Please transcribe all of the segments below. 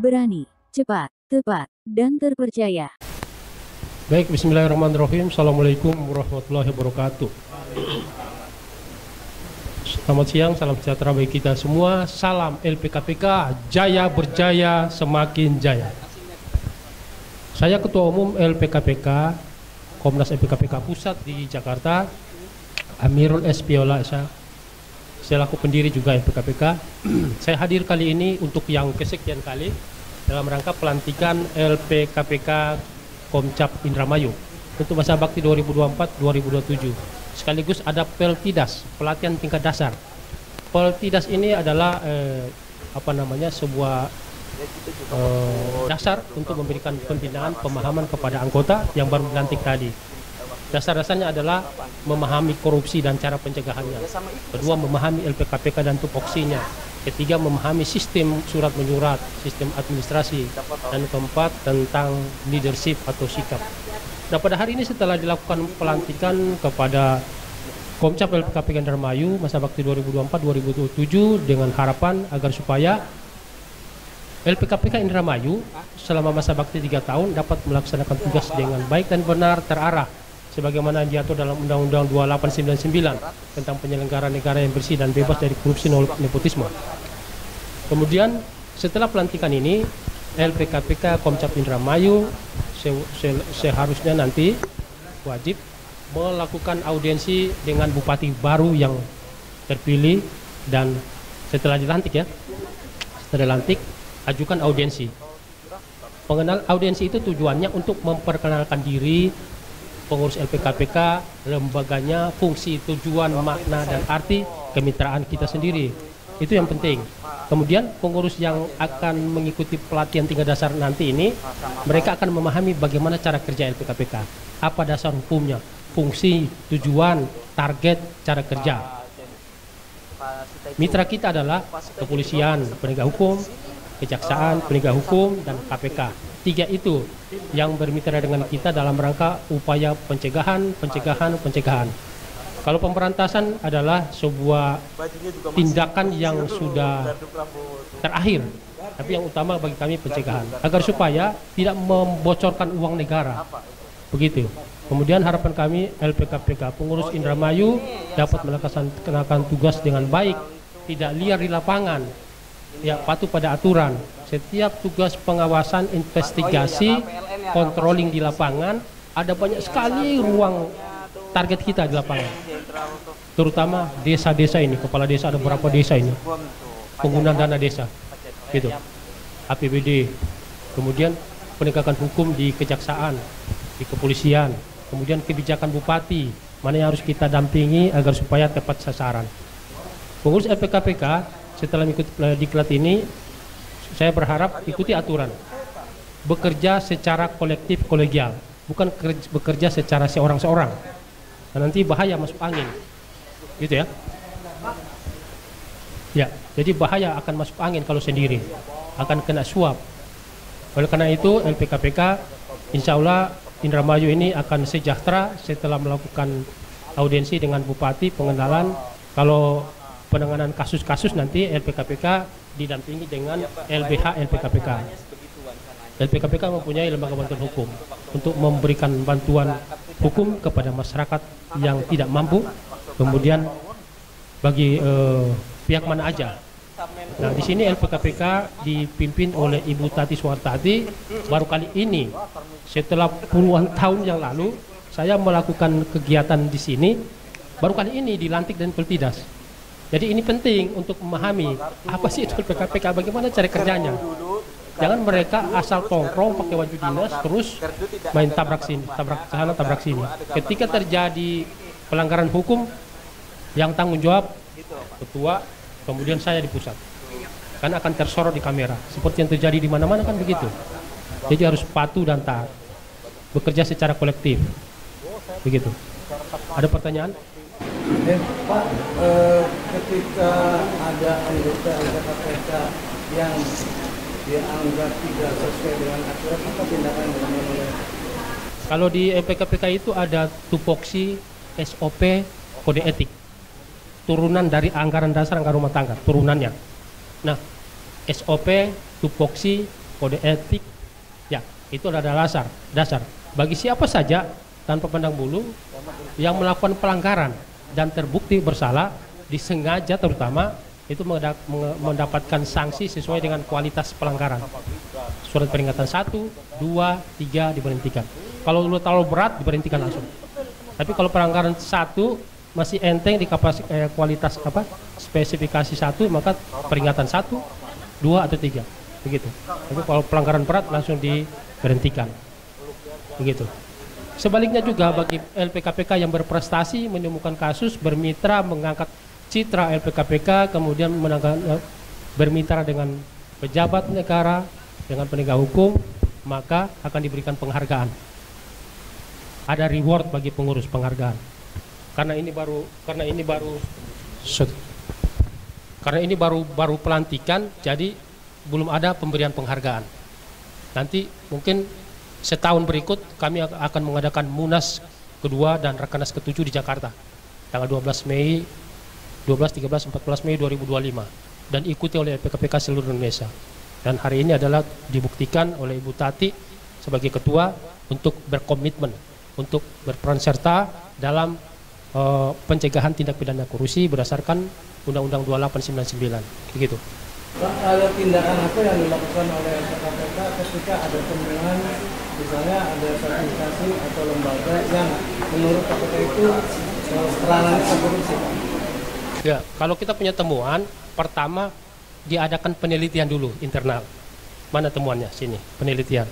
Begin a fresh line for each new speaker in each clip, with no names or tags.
berani, cepat, tepat, dan terpercaya.
Baik, bismillahirrahmanirrahim. Assalamualaikum warahmatullahi wabarakatuh. Selamat siang, salam sejahtera bagi kita semua. Salam LPKPK, jaya berjaya, semakin jaya. Saya Ketua Umum LPKPK, Komnas LPKPK Pusat di Jakarta, Amirul S. Piola Esa, selaku pendiri juga LPKPK. Saya hadir kali ini untuk yang kesekian kali dalam rangka pelantikan LPKPK Komcap Indramayu untuk masa bakti 2024-2027. Sekaligus ada Peltidas, pelatihan tingkat dasar. Peltidas ini adalah sebuah dasar untuk memberikan pembinaan pemahaman kepada anggota yang baru dilantik tadi. Dasar-dasarnya adalah memahami korupsi dan cara pencegahannya. Kedua, memahami LPKPK dan tupoksinya. Ketiga, memahami sistem surat menyurat, sistem administrasi. Dan keempat, tentang leadership atau sikap. Nah, pada hari ini setelah dilakukan pelantikan kepada Komcap LPKPK Indramayu masa bakti 2024-2027 dengan harapan agar supaya LPKPK Indramayu selama masa bakti 3 tahun dapat melaksanakan tugas dengan baik dan benar terarah sebagaimana diatur dalam Undang-Undang 2899 tentang penyelenggaraan negara yang bersih dan bebas dari korupsi dan nepotisme. Kemudian setelah pelantikan ini LPKPK Komcap Indramayu seharusnya nanti wajib melakukan audiensi dengan bupati baru yang terpilih dan setelah dilantik ajukan audiensi. Audiensi itu tujuannya untuk memperkenalkan diri pengurus LPKPK, lembaganya, fungsi, tujuan, makna, dan arti kemitraan kita sendiri. Itu yang penting. Kemudian pengurus yang akan mengikuti pelatihan tingkat dasar nanti ini, mereka akan memahami bagaimana cara kerja LPKPK, apa dasar hukumnya, fungsi, tujuan, target, cara kerja. Mitra kita adalah kepolisian, penegak hukum, kejaksaan, penegak hukum, dan KPK. 3 itu yang bermitra dengan kita dalam rangka upaya pencegahan. Kalau pemberantasan adalah sebuah tindakan yang sudah terakhir, tapi yang utama bagi kami pencegahan, agar supaya tidak membocorkan uang negara. Begitu. Kemudian harapan kami LPKPK pengurus Indramayu dapat melaksanakan tugas dengan baik, tidak liar di lapangan, ya patuh pada aturan. Setiap tugas pengawasan, investigasi, controlling di lapangan, ada banyak sekali ruang target kita di lapangan. Terutama desa-desa ini, kepala desa ada berapa desa ini, penggunaan dana desa, gitu, APBD, kemudian penegakan hukum di kejaksaan, di kepolisian, kemudian kebijakan bupati, mana yang harus kita dampingi agar supaya tepat sasaran. Pengurus LPKPK setelah mengikuti diklat ini, saya berharap ikuti aturan, bekerja secara kolektif kolegial, bukan bekerja secara seorang-seorang. Nah, nanti bahaya masuk angin, gitu ya. Ya, jadi bahaya akan masuk angin kalau sendiri, akan kena suap. Oleh karena itu LPKPK, insya Allah Indramayu ini akan sejahtera setelah melakukan audiensi dengan bupati, pengenalan. Kalau penanganan kasus-kasus nanti LPKPK didampingi dengan LBH LPKPK. LPKPK mempunyai lembaga bantuan hukum untuk memberikan bantuan hukum kepada masyarakat yang tidak mampu, kemudian bagi pihak mana aja. Nah, di sini LPKPK dipimpin oleh Ibu Tati Suwartati. Baru kali ini setelah puluhan tahun yang lalu saya melakukan kegiatan di sini, baru kali ini dilantik dan Peltidas. Jadi ini penting untuk memahami apa sih itu LPKPK, bagaimana cara kerjanya. Jangan mereka asal tongkrong pakai baju dinas terus main tabrak sini, tabrak sana, tabrak sini. Ketika terjadi pelanggaran hukum, yang tanggung jawab ketua, kemudian saya di pusat. Karena akan tersorot di kamera. Seperti yang terjadi di mana-mana kan begitu. Jadi harus patuh dan taat. Bekerja secara kolektif. Begitu. Ada pertanyaan?
Pak, ketika ada anggota LPKPK yang dianggap tidak sesuai dengan aturan, apa tindakan yang dimulai?
Kalau di LPKPK itu ada tupoksi, SOP, kode etik. Turunan dari anggaran dasar anggaran rumah tangga, turunannya. Nah, SOP, tupoksi, kode etik. Ya, itu adalah dasar. Bagi siapa saja tanpa pandang bulu yang melakukan pelanggaran dan terbukti bersalah, disengaja terutama, itu mendapatkan sanksi sesuai dengan kualitas pelanggaran. Surat peringatan 1, 2, 3 diberhentikan. Kalau terlalu berat diberhentikan langsung. Tapi kalau pelanggaran 1 masih enteng di kualitas spesifikasi 1, maka peringatan 1, 2 atau 3 begitu. Tapi kalau pelanggaran berat langsung diberhentikan. Begitu. Sebaliknya juga bagi LPKPK yang berprestasi menemukan kasus, bermitra, mengangkat citra LPKPK, kemudian bermitra dengan pejabat negara, dengan penegak hukum, maka akan diberikan penghargaan. Ada reward bagi pengurus penghargaan. Karena ini baru pelantikan, jadi belum ada pemberian penghargaan. Nanti mungkin setahun berikut kami akan mengadakan Munas kedua dan Rakernas ke-7 di Jakarta tanggal 12, 13, 14 Mei 2025 dan ikuti oleh LPKPK seluruh Indonesia. Dan hari ini adalah dibuktikan oleh Ibu Tati sebagai ketua untuk berkomitmen untuk berperan serta dalam pencegahan tindak pidana korupsi berdasarkan Undang-Undang 2899 begitu.
Pak, ada tindakan apa yang dilakukan oleh LPKPK ketika ada temuan, misalnya ada sertifikasi atau lembaga yang menurut KPK itu peranannya korupsi, Pak?
Ya, kalau kita punya temuan, pertama diadakan penelitian dulu internal. Mana temuannya? Sini, penelitian.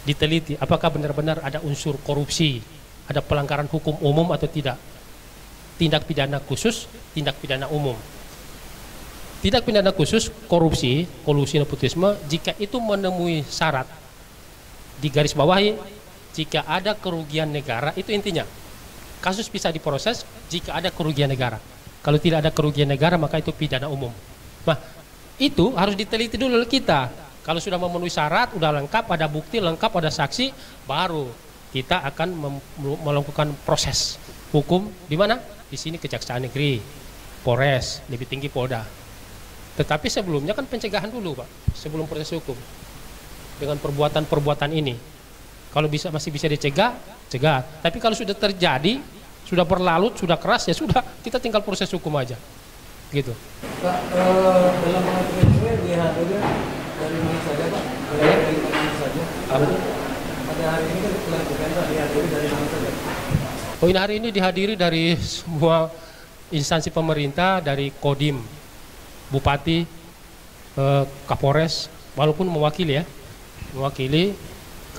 Diteliti apakah benar-benar ada unsur korupsi, ada pelanggaran hukum umum atau tidak. Tindak pidana khusus, tindak pidana umum. Tindak pidana khusus korupsi, kolusi nepotisme, jika itu menemui syarat di garis bawahi, jika ada kerugian negara, itu intinya. Kasus bisa diproses jika ada kerugian negara. Kalau tidak ada kerugian negara, maka itu pidana umum. Nah, itu harus diteliti dulu oleh kita. Kalau sudah memenuhi syarat, sudah lengkap, ada bukti lengkap, ada saksi, baru kita akan melakukan proses hukum. Di mana? Di sini Kejaksaan Negeri, Polres, lebih tinggi Polda. Tetapi sebelumnya kan pencegahan dulu, Pak, sebelum proses hukum. Dengan perbuatan-perbuatan ini, kalau masih bisa dicegah, cegah. Tapi kalau sudah terjadi, sudah berlalu, sudah keras, ya sudah, kita tinggal proses hukum aja, gitu.
Pak, dalam pengaturan ini dihadiri dari mana saja, Pak? Dari mana saja? Pada hari ini kan pelantikan, Pak, dihadiri dari mana saja?
Oh, ini hari ini dihadiri dari semua instansi pemerintah, dari Kodim, Bupati, Kapolres, walaupun mewakili ya, mewakili,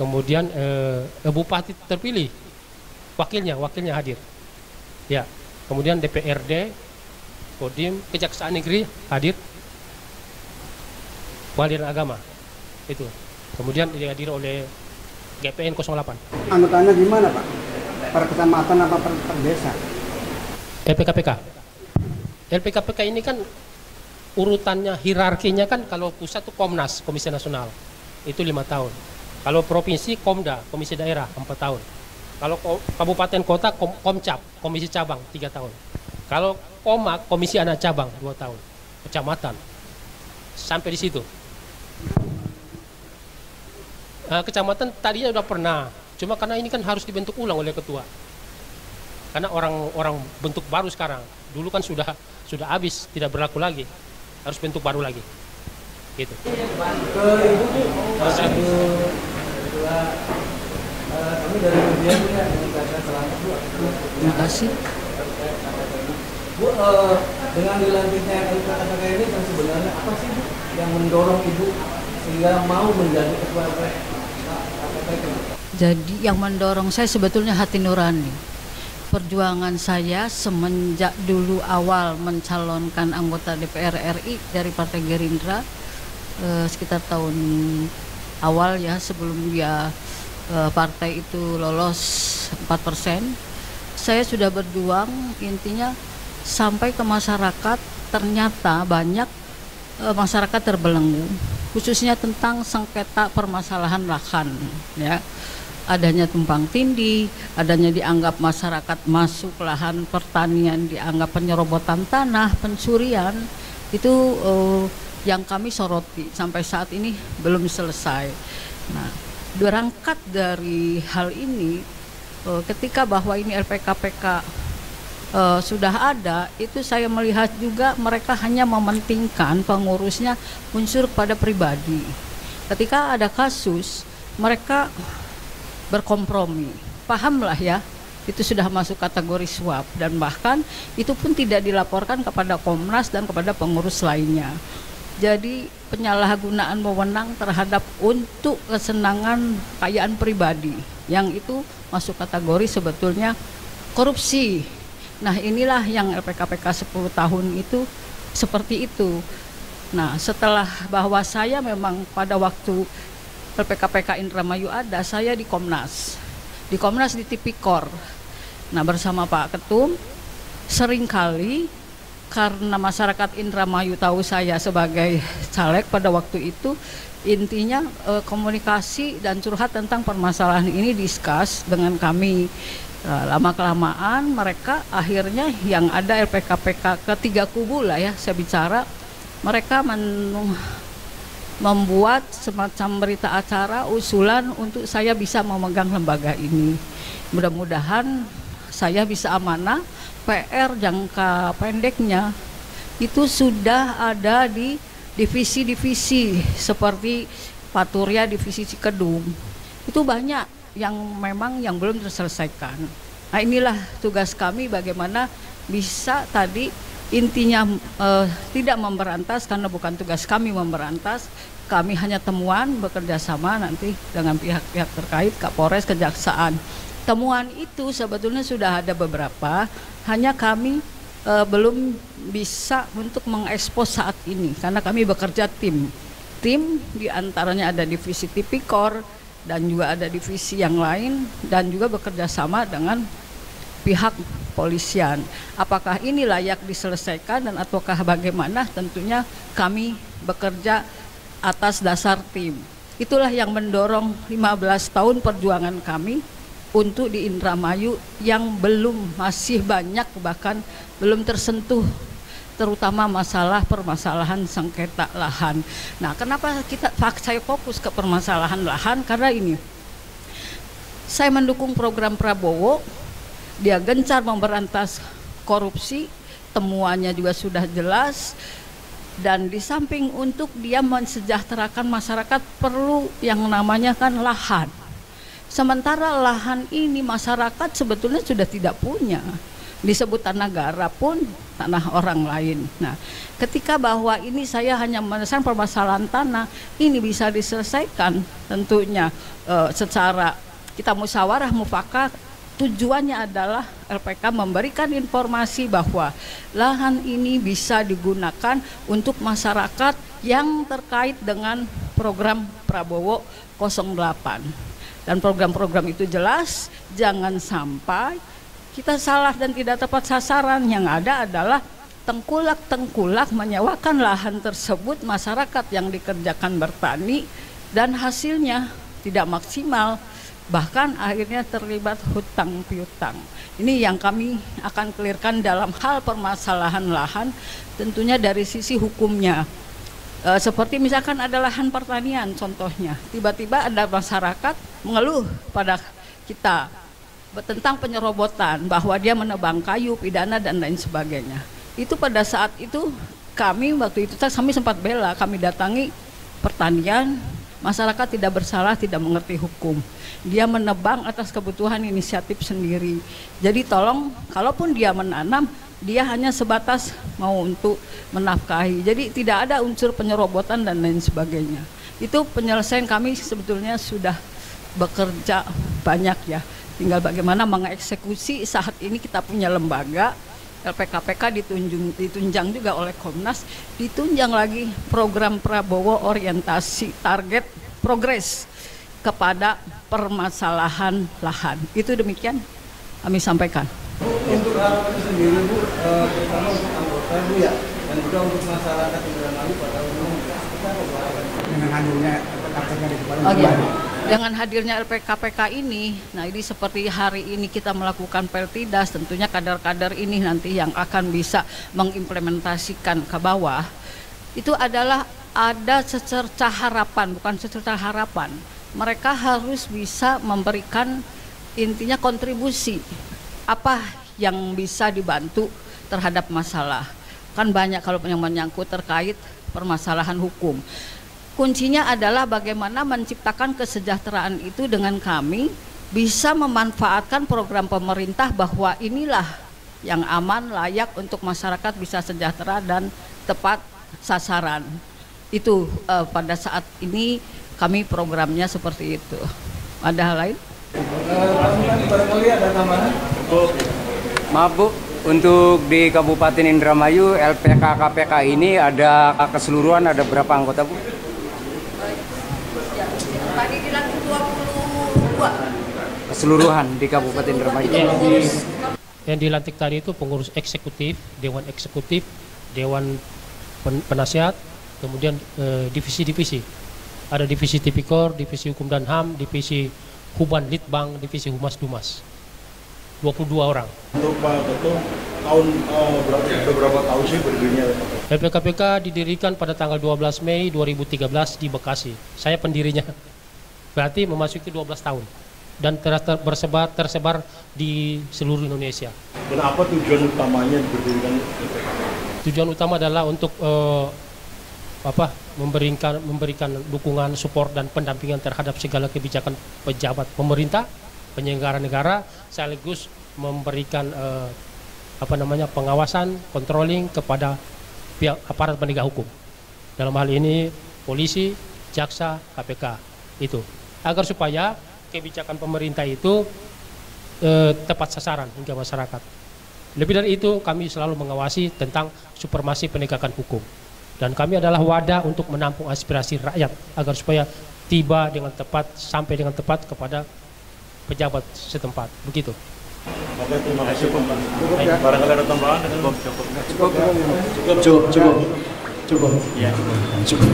kemudian Bupati terpilih, wakilnya hadir, ya, kemudian DPRD, Kodim, Kejaksaan Negeri hadir, Walian Agama, itu, kemudian dihadiri oleh GPN 08.
Anggotanya gimana, Pak? Per kecamatan apa per desa?
LPKPK. LPKPK ini kan urutannya, hierarkinya kan, kalau pusat itu Komnas, Komisi Nasional, itu 5 tahun. Kalau provinsi, Komda, Komisi Daerah, 4 tahun. Kalau kabupaten kota, Komcap, Komisi Cabang, 3 tahun. Kalau Komak, Komisi Anak Cabang, 2 tahun. Kecamatan. Sampai di situ. Kecamatan tadinya sudah pernah, cuma karena ini kan harus dibentuk ulang oleh ketua. Karena orang bentuk baru sekarang. Dulu kan sudah habis, tidak berlaku lagi. Harus bentuk baru lagi. Gitu.
Ke Ibu, kami dari media punya mengucapkan selamat, Bu.
Terima kasih.
Bu, dengan dilantiknya LPKPK ini kan sebenarnya apa sih, Bu, yang mendorong Ibu sehingga mau menjadi ketua LPKPK?
Jadi yang mendorong saya sebetulnya hati nurani. Perjuangan saya semenjak dulu awal mencalonkan anggota DPR RI dari Partai Gerindra, sekitar tahun awal ya, sebelum dia partai itu lolos 4%, saya sudah berjuang, intinya sampai ke masyarakat. Ternyata banyak masyarakat terbelenggu, khususnya tentang sengketa permasalahan lahan, ya. Adanya tumpang tindih, adanya dianggap masyarakat masuk lahan pertanian, dianggap penyerobotan tanah, pencurian, itu yang kami soroti sampai saat ini belum selesai. Nah, berangkat dari hal ini, ketika bahwa ini LPKPK sudah ada, itu saya melihat juga mereka hanya mementingkan pengurusnya unsur pada pribadi. Ketika ada kasus, mereka berkompromi, pahamlah ya, itu sudah masuk kategori suap, dan bahkan itu pun tidak dilaporkan kepada Komnas dan kepada pengurus lainnya. Jadi penyalahgunaan wewenang terhadap untuk kesenangan kekayaan pribadi, yang itu masuk kategori sebetulnya korupsi. Nah, inilah yang LPKPK 10 tahun itu seperti itu. Nah, setelah bahwa saya memang pada waktu LPKPK Indramayu ada, saya di Komnas di Tipikor. Nah, bersama Pak Ketum, seringkali karena masyarakat Indramayu tahu saya sebagai caleg pada waktu itu, intinya komunikasi dan curhat tentang permasalahan ini diskus dengan kami. Lama-kelamaan mereka akhirnya yang ada LPKPK ketiga kubu lah ya, saya bicara, mereka membuat semacam berita acara usulan untuk saya bisa memegang lembaga ini. Mudah-mudahan saya bisa amanah. PR jangka pendeknya itu sudah ada di divisi-divisi seperti Paturia divisi Cikedung. Itu banyak yang memang yang belum terselesaikan. Nah, inilah tugas kami, bagaimana bisa tadi intinya tidak memberantas, karena bukan tugas kami memberantas, kami hanya temuan, bekerja sama nanti dengan pihak-pihak terkait, Kapolres, Kejaksaan. Temuan itu sebetulnya sudah ada beberapa, hanya kami belum bisa untuk mengekspos saat ini, karena kami bekerja tim diantaranya ada divisi Tipikor dan juga ada divisi yang lain, dan juga bekerja sama dengan pihak polisian. Apakah ini layak diselesaikan dan ataukah bagaimana, tentunya kami bekerja atas dasar tim. Itulah yang mendorong 15 tahun perjuangan kami untuk di Indramayu yang masih banyak, bahkan belum tersentuh, terutama permasalahan sengketa lahan. Nah, kenapa saya fokus ke permasalahan lahan? Karena ini, saya mendukung program Prabowo, dia gencar memberantas korupsi, temuannya juga sudah jelas, dan di samping untuk dia mensejahterakan masyarakat perlu yang namanya kan lahan. Sementara lahan ini masyarakat sebetulnya sudah tidak punya. Disebut tanah negara pun tanah orang lain. Nah, ketika bahwa ini saya hanya menyelesaikan permasalahan tanah, ini bisa diselesaikan tentunya secara kita musyawarah mufakat. Tujuannya adalah LPK memberikan informasi bahwa lahan ini bisa digunakan untuk masyarakat yang terkait dengan program Prabowo 08. Dan program-program itu jelas, jangan sampai kita salah dan tidak tepat sasaran. Yang ada adalah tengkulak-tengkulak menyewakan lahan tersebut, masyarakat yang dikerjakan bertani dan hasilnya tidak maksimal, bahkan akhirnya terlibat hutang piutang. Ini yang kami akan clearkan dalam hal permasalahan lahan, tentunya dari sisi hukumnya. Seperti misalkan ada lahan pertanian contohnya, tiba-tiba ada masyarakat mengeluh pada kita tentang penyerobotan, bahwa dia menebang kayu, pidana dan lain sebagainya. Itu pada saat itu kami waktu itu kami sempat bela, kami datangi pertanian, masyarakat tidak bersalah, tidak mengerti hukum. Dia menebang atas kebutuhan inisiatif sendiri. Jadi tolong, kalaupun dia menanam, dia hanya sebatas mau untuk menafkahi. Jadi tidak ada unsur penyerobotan dan lain sebagainya. Itu penyelesaian kami sebetulnya sudah bekerja banyak ya. Tinggal bagaimana mengeksekusi. Saat ini kita punya lembaga LPKPK ditunjang juga oleh Komnas, ditunjang lagi program Prabowo orientasi target progres kepada permasalahan lahan. Itu demikian kami sampaikan.
Untuk hal itu sendiri Bu, terutama untuk anggota Bu ya, dan juga untuk masyarakat Indramayu pada umumnya,
dengan hadirnya LPKPK di kepala
dengan hadirnya LPKPK ini, nah ini seperti hari ini kita melakukan Peltidas, tentunya kader-kader ini nanti yang akan bisa mengimplementasikan ke bawah. itu adalah ada secerca harapan, bukan secerca harapan. Mereka harus bisa memberikan intinya kontribusi apa yang bisa dibantu terhadap masalah. Kan banyak kalau yang menyangkut terkait permasalahan hukum. Kuncinya adalah bagaimana menciptakan kesejahteraan itu dengan kami bisa memanfaatkan program pemerintah bahwa inilah yang aman, layak untuk masyarakat bisa sejahtera dan tepat sasaran. Itu pada saat ini kami programnya seperti itu. Ada hal lain?
Barangkali ada tambahan?
Maaf Bu, untuk di Kabupaten Indramayu LPK KPK ini ada keseluruhan ada berapa anggota Bu?
Tadi dilantik 22.
Keseluruhan di Kabupaten Indramayu.
Yang dilantik tadi itu pengurus eksekutif, dewan eksekutif, dewan penasihat, kemudian divisi-divisi. Ada divisi tipikor, divisi hukum dan HAM, divisi Huban Litbang, divisi Humas Dumas. 22 orang.
Untuk Pak Ketum, tahun berapa tahun sih berdirinya?
LPKPK didirikan pada tanggal 12 Mei 2013 di Bekasi. Saya pendirinya. Berarti memasuki 12 tahun. Dan tersebar di seluruh Indonesia.
Kenapa tujuan utamanya berdirikan LPKPK?
Tujuan utama adalah untuk memberikan dukungan, support dan pendampingan terhadap segala kebijakan pejabat pemerintah, penyelenggara negara, sekaligus memberikan pengawasan, controlling kepada pihak aparat penegak hukum. Dalam hal ini polisi, jaksa, KPK itu agar supaya kebijakan pemerintah itu tepat sasaran hingga masyarakat. Lebih dari itu, kami selalu mengawasi tentang supremasi penegakan hukum. Dan kami adalah wadah untuk menampung aspirasi rakyat agar supaya tiba dengan tepat, sampai dengan tepat kepada pejabat setempat. Begitu.
Oke, terima kasih Pak. Barangkali ada tambahan? Cukup.
Cukup.
Ya, cukup.